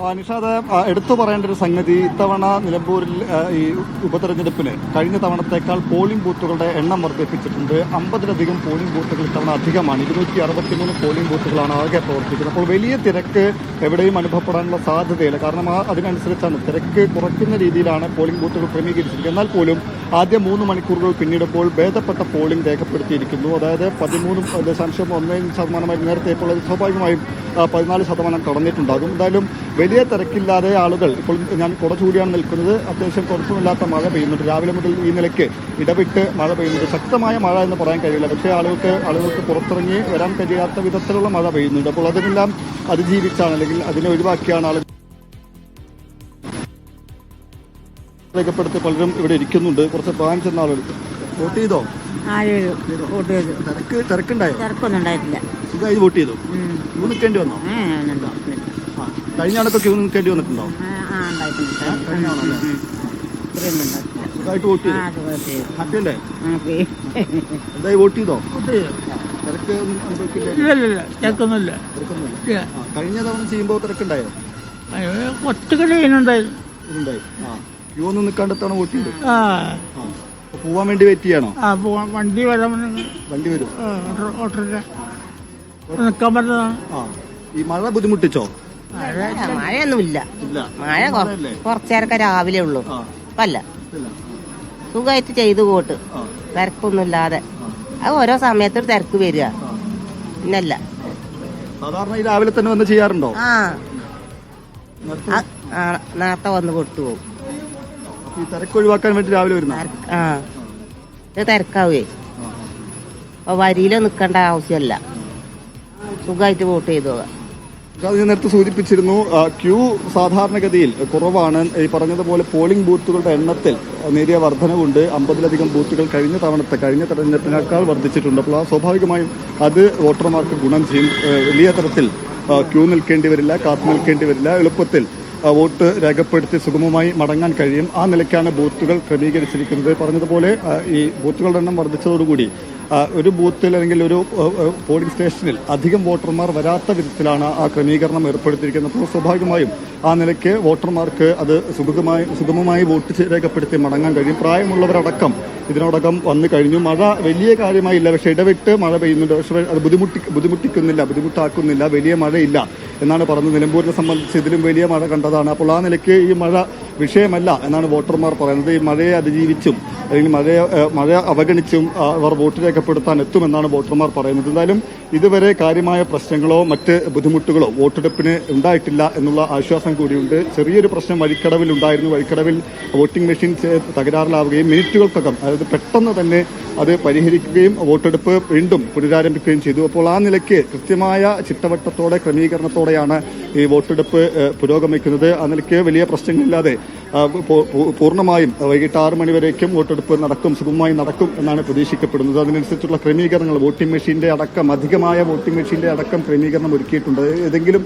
നിഷാദ്, എടുത്തു പറയേണ്ട ഒരു സംഗതി, ഇത്തവണ നിലമ്പൂരിൽ ഈ ഉപതെരഞ്ഞെടുപ്പിന് കഴിഞ്ഞ തവണത്തേക്കാൾ പോളിംഗ് ബൂത്തുകളുടെ എണ്ണം വർദ്ധിപ്പിച്ചിട്ടുണ്ട്. 50-ലധികം പോളിംഗ് ബൂത്തുകൾ ഇത്തവണ അധികമാണ്. 263 പോളിംഗ് ബൂത്തുകളാണ് ആകെ പ്രവർത്തിക്കുന്നത്. അപ്പോൾ വലിയ തിരക്ക് എവിടെയും അനുഭവപ്പെടാനുള്ള സാധ്യതയില്ല. കാരണം അതിനനുസരിച്ചാണ് തിരക്ക് കുറയ്ക്കുന്ന രീതിയിലാണ് പോളിംഗ് ബൂത്തുകൾ ക്രമീകരിച്ചിരിക്കുന്നത്. എന്നാൽ പോലും ആദ്യ 3 മണിക്കൂറുകൾ പിന്നിടുമ്പോൾ ഭേദപ്പെട്ട പോളിംഗ് രേഖപ്പെടുത്തിയിരിക്കുന്നു. അതായത് 13.1% നേരത്തെ ഇപ്പോൾ സ്വാഭാവികമായും 14% കടന്നിട്ടുണ്ടാകും. എന്തായാലും വലിയ തിരക്കില്ലാതെ ആളുകൾ, ഇപ്പോൾ ഞാൻ കുട ചൂടിയാണ് നിൽക്കുന്നത്, അത്യാവശ്യം കുഴപ്പമില്ലാത്ത മഴ പെയ്യുന്നുണ്ട്. രാവിലെ മുതൽ ഈ നിലയ്ക്ക് ഇടവിട്ട് മഴ പെയ്യുന്നുണ്ട്. ശക്തമായ മഴ എന്ന് പറയാൻ കഴിയില്ല, പക്ഷേ ആളുകൾക്ക് പുറത്തിറങ്ങി വരാൻ കഴിയാത്ത വിധത്തിലുള്ള മഴ പെയ്യുന്നുണ്ട്. അപ്പോൾ അതിനെല്ലാം അതിജീവിച്ചാണ്, അല്ലെങ്കിൽ അതിനെ ഒഴിവാക്കിയാണ് ആളുകൾ രേഖപ്പെടുത്തി പലരും ഇവിടെ ഇരിക്കുന്നുണ്ട്. കുറച്ച് പ്രായം ചെന്ന ആളുകൾ വോട്ട് ചെയ്തോ? തിരക്കുണ്ടായോ? തിരക്കൊന്നും ഉണ്ടായിട്ടില്ല. സുഖമായി വോട്ട് ചെയ്തു. ക്യൂ നിൽക്കേണ്ടി വന്നോ? കഴിഞ്ഞ ആളൊക്കെ ക്യൂ നിൽക്കേണ്ടി വന്നിട്ടുണ്ടോ? സുഖമായിട്ട് വോട്ട് ചെയ്തു. ഹാപ്പി അല്ലേ? എന്തായി വോട്ട് ചെയ്തോ? തിരക്ക് തിരക്കൊന്നുമില്ല. കഴിഞ്ഞ തവണ ചെയ്യുമ്പോൾ തിരക്കുണ്ടായോ? ഒറ്റ ക്യൂ ഒന്നും നിൽക്കാണ്ട് തവണ വോട്ട് ചെയ്തു. പോവാൻ വേണ്ടി വെയിറ്റ് ചെയ്യണോ? വണ്ടി വരും. നിൽക്കാൻ പറ്റുന്നതാണ്. ഈ മഴ ബുദ്ധിമുട്ടിച്ചോ? മഴയൊന്നുമില്ല. മഴ കുറച്ചേരൊക്കെ രാവിലെ ഉള്ളൂ. അല്ല, സുഖമായിട്ട് ചെയ്തു പോട്ട്, തിരക്കൊന്നുമില്ലാതെ. അത് ഓരോ സമയത്തൊരു തിരക്ക് വരിക. പിന്നല്ല, സാധാരണ ഈ രാവിലെ തന്നെ വന്ന് ചെയ്യാറുണ്ടോ? നേരത്തെ വന്ന് കൊടുത്തു പോകും. ഈ തിരക്ക് ഒഴിവാക്കാൻ വേണ്ടി രാവിലെ വരുന്ന ഇത് തിരക്കാവേ. അപ്പൊ വരിയില് നിൽക്കേണ്ട ആവശ്യമല്ല, സുഖമായിട്ട് വോട്ട് ചെയ്തു പോകാം. നേരത്തെ സൂചിപ്പിച്ചിരുന്നു, ക്യൂ സാധാരണഗതിയിൽ കുറവാണ്. ഈ പറഞ്ഞതുപോലെ പോളിംഗ് ബൂത്തുകളുടെ എണ്ണത്തിൽ നേരിയ വർധനവുണ്ട്. 50-ലധികം ബൂത്തുകൾ കഴിഞ്ഞ തെരഞ്ഞെടുപ്പിനേക്കാൾ വർദ്ധിച്ചിട്ടുണ്ട്. അപ്പോൾ സ്വാഭാവികമായും അത് വോട്ടർമാർക്ക് ഗുണം ചെയ്യും. വലിയ തരത്തിൽ ക്യൂ നിൽക്കേണ്ടി വരില്ല, കാത്തു നിൽക്കേണ്ടി വരില്ല. എളുപ്പത്തിൽ വോട്ട് രേഖപ്പെടുത്തി സുഗമമായി മടങ്ങാൻ കഴിയും. ആ നിലയ്ക്കാണ് ബൂത്തുകൾ ക്രമീകരിച്ചിരിക്കുന്നത്. പറഞ്ഞതുപോലെ ഈ ബൂത്തുകളുടെ എണ്ണം വർദ്ധിച്ചതോടുകൂടി ഒരു ബൂത്തിൽ അല്ലെങ്കിൽ ഒരു പോളിംഗ് സ്റ്റേഷനിൽ അധികം വോട്ടർമാർ വരാത്ത വിധത്തിലാണ് ആ ക്രമീകരണം ഏർപ്പെടുത്തിയിരിക്കുന്നത്. അപ്പോൾ സ്വാഭാവികമായും ആ നിലയ്ക്ക് വോട്ടർമാർക്ക് അത് സുഗമമായി വോട്ട് രേഖപ്പെടുത്തി മടങ്ങാൻ കഴിയും. പ്രായമുള്ളവരടക്കം ഇതിനോടകം വന്നു കഴിഞ്ഞു. മഴ വലിയ കാര്യമായില്ല, പക്ഷെ ഇടവിട്ട് മഴ പെയ്യുന്നുണ്ട്. പക്ഷേ അത് ബുദ്ധിമുട്ടാക്കുന്നില്ല. വലിയ മഴയില്ല എന്നാണ് പറഞ്ഞത്. നിലമ്പൂരിനെ സംബന്ധിച്ച് ഇതിലും വലിയ മഴ കണ്ടതാണ്. അപ്പോൾ ആ നിലയ്ക്ക് ഈ മഴ വിഷയമല്ല എന്നാണ് വോട്ടർമാർ പറയുന്നത്. ഈ മഴയെ അതിജീവിച്ചും അല്ലെങ്കിൽ മഴ അവഗണിച്ചും അവർ വോട്ട് രേഖപ്പെടുത്താൻ എത്തുമെന്നാണ് വോട്ടർമാർ പറയുന്നത്. എന്തായാലും ഇതുവരെ കാര്യമായ പ്രശ്നങ്ങളോ മറ്റ് ബുദ്ധിമുട്ടുകളോ വോട്ടെടുപ്പിന് ഉണ്ടായിട്ടില്ല എന്നുള്ള ആശ്വാസം കൂടിയുണ്ട്. ചെറിയൊരു പ്രശ്നം വഴിക്കടവിൽ ഉണ്ടായിരുന്നു. വഴിക്കടവിൽ വോട്ടിംഗ് മെഷീൻ തകരാറിലാവുകയും മിനിറ്റുകൾക്കകം, അതായത് പെട്ടെന്ന് തന്നെ അത് പരിഹരിക്കുകയും വോട്ടെടുപ്പ് വീണ്ടും പുനരാരംഭിക്കുകയും ചെയ്തു. അപ്പോൾ ആ നിലയ്ക്ക് കൃത്യമായ ചിട്ടവട്ടത്തോടെ ക്രമീകരണത്തോടെയാണ് ഈ വോട്ടെടുപ്പ് പുരോഗമിക്കുന്നത്. ആ നിലയ്ക്ക് വലിയ പ്രശ്നങ്ങളില്ലാതെ പൂർണ്ണമായും വൈകിട്ട് 6 മണിവരേക്കും വോട്ടെടുപ്പ് സുഗമമായി നടക്കും എന്നാണ് പ്രതീക്ഷിക്കപ്പെടുന്നത്. അതിനനുസരിച്ചുള്ള ക്രമീകരണങ്ങൾ അധികമായ വോട്ടിംഗ് മെഷീന്റെ അടക്കം ക്രമീകരണം ഒരുക്കിയിട്ടുണ്ട്. ഏതെങ്കിലും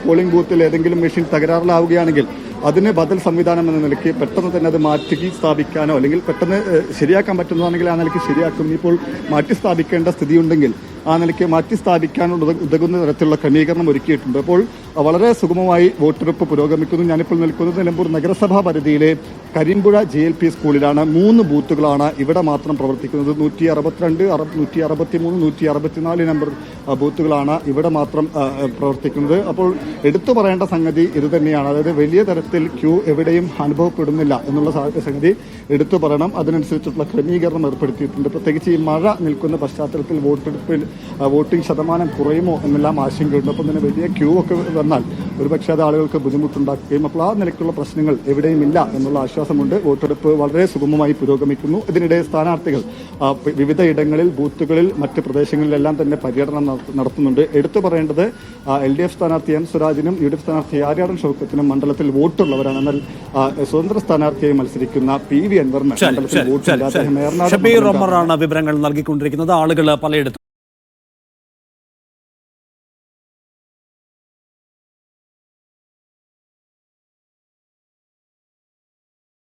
പോളിംഗ് ബൂത്തിൽ ഏതെങ്കിലും മെഷീൻ തകരാറിലാവുകയാണെങ്കിൽ അതിന് ബദൽ സംവിധാനം എന്ന നിലയ്ക്ക് പെട്ടെന്ന് തന്നെ അത് മാറ്റി സ്ഥാപിക്കാനോ അല്ലെങ്കിൽ പെട്ടെന്ന് ശരിയാക്കാൻ പറ്റുന്നതാണെങ്കിൽ ആ നിലയ്ക്ക് ശരിയാക്കും. ഇപ്പോൾ മാറ്റി സ്ഥാപിക്കേണ്ട സ്ഥിതിയുണ്ടെങ്കിൽ ആ നിലയ്ക്ക് മാറ്റി സ്ഥാപിക്കാനുള്ള ഉതകുന്ന തരത്തിലുള്ള ക്രമീകരണം ഒരുക്കിയിട്ടുണ്ട്. അപ്പോൾ വളരെ സുഗമമായി വോട്ടെടുപ്പ് പുരോഗമിക്കുന്നു. ഞാനിപ്പോൾ നിൽക്കുന്നത് നിലമ്പൂർ നഗരസഭാ പരിധിയിലെ കരിമ്പുഴ JLP സ്കൂളിലാണ്. 3 ബൂത്തുകളാണ് ഇവിടെ മാത്രം പ്രവർത്തിക്കുന്നത്. 162, 163, 164 നമ്പർ ബൂത്തുകളാണ് ഇവിടെ മാത്രം പ്രവർത്തിക്കുന്നത്. അപ്പോൾ എടുത്തു പറയേണ്ട സംഗതി ഇത് തന്നെയാണ്. അതായത് വലിയ തരത്തിൽ ക്യൂ എവിടെയും അനുഭവപ്പെടുന്നില്ല എന്നുള്ള സംഗതി എടുത്തു പറയണം. അതിനനുസരിച്ചുള്ള ക്രമീകരണം ഏർപ്പെടുത്തിയിട്ടുണ്ട്. പ്രത്യേകിച്ച് ഈ മഴ നിൽക്കുന്ന പശ്ചാത്തലത്തിൽ വോട്ടിംഗ് ശതമാനം കുറയുമോ എന്നെല്ലാം ആശങ്കയുണ്ട്. അപ്പം തന്നെ വലിയ ക്യൂ ഒക്കെ വന്നാൽ ഒരുപക്ഷെ അത് ആളുകൾക്ക് ബുദ്ധിമുട്ടുണ്ടാക്കുകയും അപ്പോൾ ആ നിലയ്ക്കുള്ള പ്രശ്നങ്ങൾ എവിടെയും ഇല്ല എന്നുള്ള ആശ്വാസമുണ്ട്. വോട്ടെടുപ്പ് വളരെ സുഗമമായി പുരോഗമിക്കുന്നു. ഇതിനിടെ സ്ഥാനാർത്ഥികൾ വിവിധ ഇടങ്ങളിൽ, ബൂത്തുകളിൽ, മറ്റ് പ്രദേശങ്ങളിലെല്ലാം തന്നെ പര്യടനം നടത്തുന്നുണ്ട്. എടുത്തു പറയേണ്ടത് LDF സ്ഥാനാർത്ഥി M സ്വരാജിനും UDF സ്ഥാനാർത്ഥി ആര്യാടൻ ഷൗക്കത്തിനും മണ്ഡലത്തിൽ വോട്ടുള്ളവരാണ്. എന്നാൽ സ്വതന്ത്ര സ്ഥാനാർത്ഥിയായി മത്സരിക്കുന്ന PV അൻവറിന് മണ്ഡലത്തിൽ വോട്ടില്ല. ഷബീർ ഉമറാണ് വിവരങ്ങൾ നൽകിക്കൊണ്ടിരിക്കുന്നത്. ആളുകൾ പലയിടത്തും